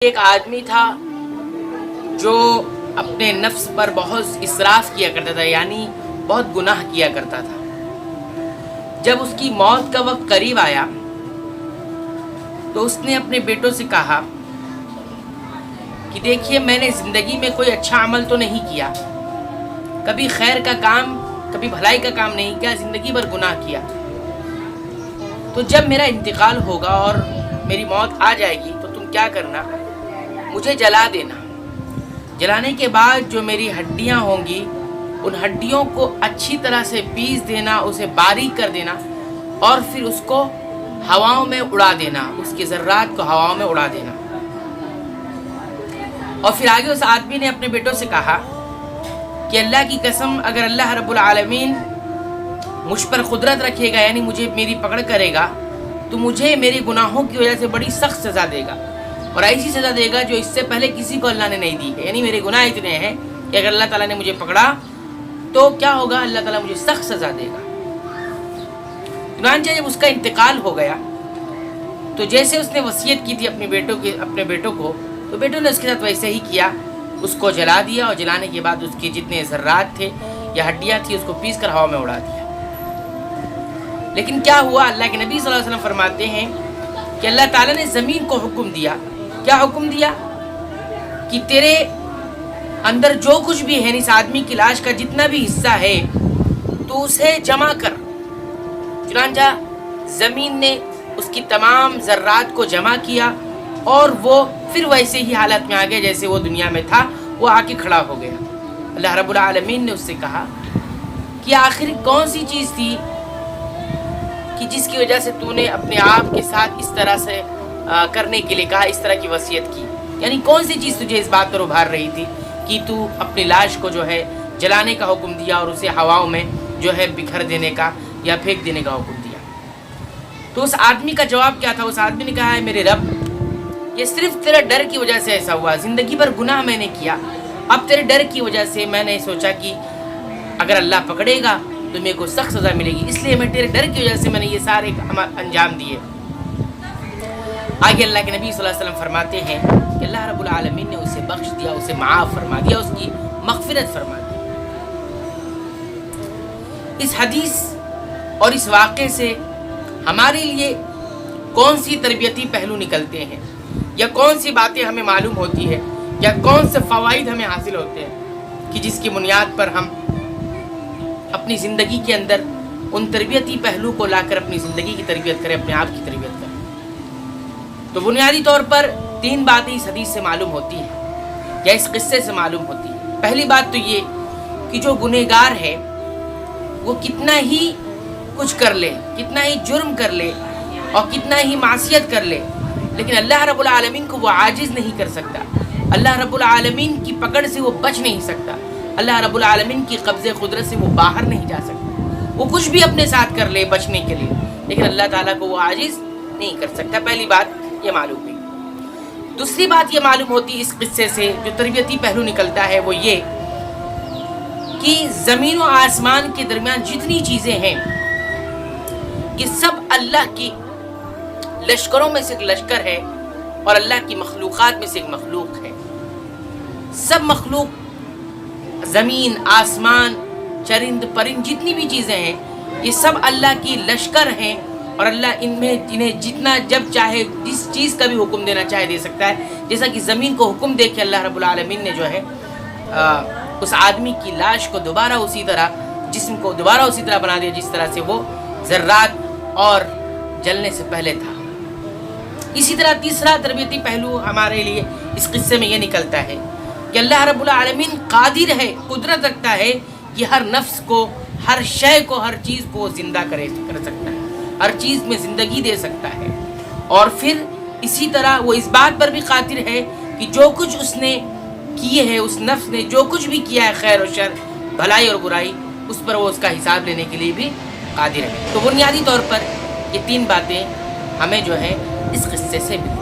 ایک آدمی تھا جو اپنے نفس پر بہت اسراف کیا کرتا تھا، یعنی بہت گناہ کیا کرتا تھا۔ جب اس کی موت کا وقت قریب آیا تو اس نے اپنے بیٹوں سے کہا کہ دیکھیے، میں نے زندگی میں کوئی اچھا عمل تو نہیں کیا، کبھی خیر کا کام، کبھی بھلائی کا کام نہیں کیا، زندگی بھر گناہ کیا۔ تو جب میرا انتقال ہوگا اور میری موت آ جائے گی تو تم کیا کرنا، مجھے جلا دینا۔ جلانے کے بعد جو میری ہڈیاں ہوں گی ان ہڈیوں کو اچھی طرح سے پیس دینا، اسے باریک کر دینا اور پھر اس کو ہواؤں میں اڑا دینا، اس کے ذرات کو ہواؤں میں اڑا دینا۔ اور پھر آگے اس آدمی نے اپنے بیٹوں سے کہا کہ اللہ کی قسم، اگر اللہ رب العالمین مجھ پر قدرت رکھے گا، یعنی مجھے میری پکڑ کرے گا، تو مجھے میرے گناہوں کی وجہ سے بڑی سخت سزا دے گا، اور ایسی سزا دے گا جو اس سے پہلے کسی کو اللہ نے نہیں دی ہے۔ یعنی میرے گناہ اتنے ہیں کہ اگر اللہ تعالیٰ نے مجھے پکڑا تو کیا ہوگا، اللہ تعالیٰ مجھے سخت سزا دے گا۔ چنانچہ جب اس کا انتقال ہو گیا تو جیسے اس نے وصیت کی تھی اپنے بیٹوں کو، تو بیٹوں نے اس کے ساتھ ویسے ہی کیا، اس کو جلا دیا، اور جلانے کے بعد اس کے جتنے ذرات تھے یا ہڈیاں تھیں اس کو پیس کر ہوا میں اڑا دیا۔ لیکن کیا ہوا، اللہ کے نبی صلی اللہ علیہ وسلم فرماتے ہیں کہ اللہ تعالیٰ نے زمین کو حکم دیا۔ کیا حکم دیا؟ کہ تیرے اندر جو کچھ بھی ہے، اس آدمی کی لاش کا جتنا بھی حصہ ہے تو اسے جمع کر۔ چنانچہ زمین نے اس کی تمام ذرات کو جمع کیا اور وہ پھر ویسے ہی حالت میں آ گیا جیسے وہ دنیا میں تھا، وہ آ کے کھڑا ہو گیا۔ اللہ رب العالمین نے اس سے کہا کہ آخر کون سی چیز تھی کہ جس کی وجہ سے تو نے اپنے آپ کے ساتھ اس طرح سے کرنے کے لیے کہا، اس طرح کی وصیت کی؟ یعنی کون سی چیز تجھے اس بات پر ابھار رہی تھی کہ تو اپنی لاش کو جو ہے جلانے کا حکم دیا اور اسے ہواؤں میں جو ہے بکھر دینے کا یا پھینک دینے کا حکم دیا؟ تو اس آدمی کا جواب کیا تھا؟ اس آدمی نے کہا ہے، میرے رب، یہ صرف تیرے ڈر کی وجہ سے ایسا ہوا، زندگی بھر گناہ میں نے کیا، اب تیرے ڈر کی وجہ سے میں نے سوچا کہ اگر اللہ پکڑے گا تو میرے کو سخت سزا ملے گی، اس لیے میں تیرے ڈر کی وجہ سے میں نے یہ سارے انجام دیے۔ آگے اللہ کے نبی صلی اللہ علیہ وسلم فرماتے ہیں کہ اللہ رب العالمین نے اسے بخش دیا، اسے معاف فرما دیا، اس کی مغفرت فرما دی۔ اس حدیث اور اس واقعے سے ہمارے لیے کون سی تربیتی پہلو نکلتے ہیں، یا کون سی باتیں ہمیں معلوم ہوتی ہے، یا کون سے فوائد ہمیں حاصل ہوتے ہیں کہ جس کی بنیاد پر ہم اپنی زندگی کے اندر ان تربیتی پہلو کو لا کر اپنی زندگی کی تربیت کریں، اپنے آپ کی تربیت کریں؟ تو بنیادی طور پر 3 باتیں اس حدیث سے معلوم ہوتی ہیں یا اس قصے سے معلوم ہوتی ہیں۔ پہلی بات تو یہ کہ جو گنہگار ہے وہ کتنا ہی کچھ کر لے، کتنا ہی جرم کر لے اور کتنا ہی معصیت کر لے، لیکن اللہ رب العالمین کو وہ عاجز نہیں کر سکتا، اللہ رب العالمین کی پکڑ سے وہ بچ نہیں سکتا، اللہ رب العالمین کی قبضے قدرت سے وہ باہر نہیں جا سکتا۔ وہ کچھ بھی اپنے ساتھ کر لے بچنے کے لیے، لیکن اللہ تعالیٰ کو وہ عاجز نہیں کر سکتا۔ پہلی بات یہ معلوم ہوئی۔ دوسری بات یہ معلوم ہوتی اس قصے سے، جو تربیتی پہلو نکلتا ہے، وہ یہ کہ زمین و آسمان کے درمیان جتنی چیزیں ہیں یہ سب اللہ کی لشکروں میں سے ایک لشکر ہے اور اللہ کی مخلوقات میں سے ایک مخلوق ہے۔ سب مخلوق، زمین، آسمان، چرند پرند، جتنی بھی چیزیں ہیں یہ سب اللہ کی لشکر ہیں، اور اللہ انہیں جتنا جب چاہے جس چیز کا بھی حکم دینا چاہے دے سکتا ہے۔ جیسا کہ زمین کو حکم دے کے اللہ رب العالمین نے جو ہے اس آدمی کی لاش کو دوبارہ اسی طرح، جسم کو دوبارہ اسی طرح بنا دیا جس طرح سے وہ ذرات اور جلنے سے پہلے تھا۔ اسی طرح تیسرا تربیتی پہلو ہمارے لیے اس قصے میں یہ نکلتا ہے کہ اللہ رب العالمین قادر ہے، قدرت رکھتا ہے کہ ہر نفس کو، ہر شے کو، ہر چیز کو زندہ کر سکتا ہے، ہر چیز میں زندگی دے سکتا ہے۔ اور پھر اسی طرح وہ اس بات پر بھی قادر ہے کہ جو کچھ اس نے کیے ہے، اس نفس نے جو کچھ بھی کیا ہے، خیر و شر، بھلائی اور برائی، اس پر وہ اس کا حساب لینے کے لیے بھی قادر ہے۔ تو بنیادی طور پر یہ 3 باتیں ہمیں جو ہے اس قصے سے ملتی ہیں۔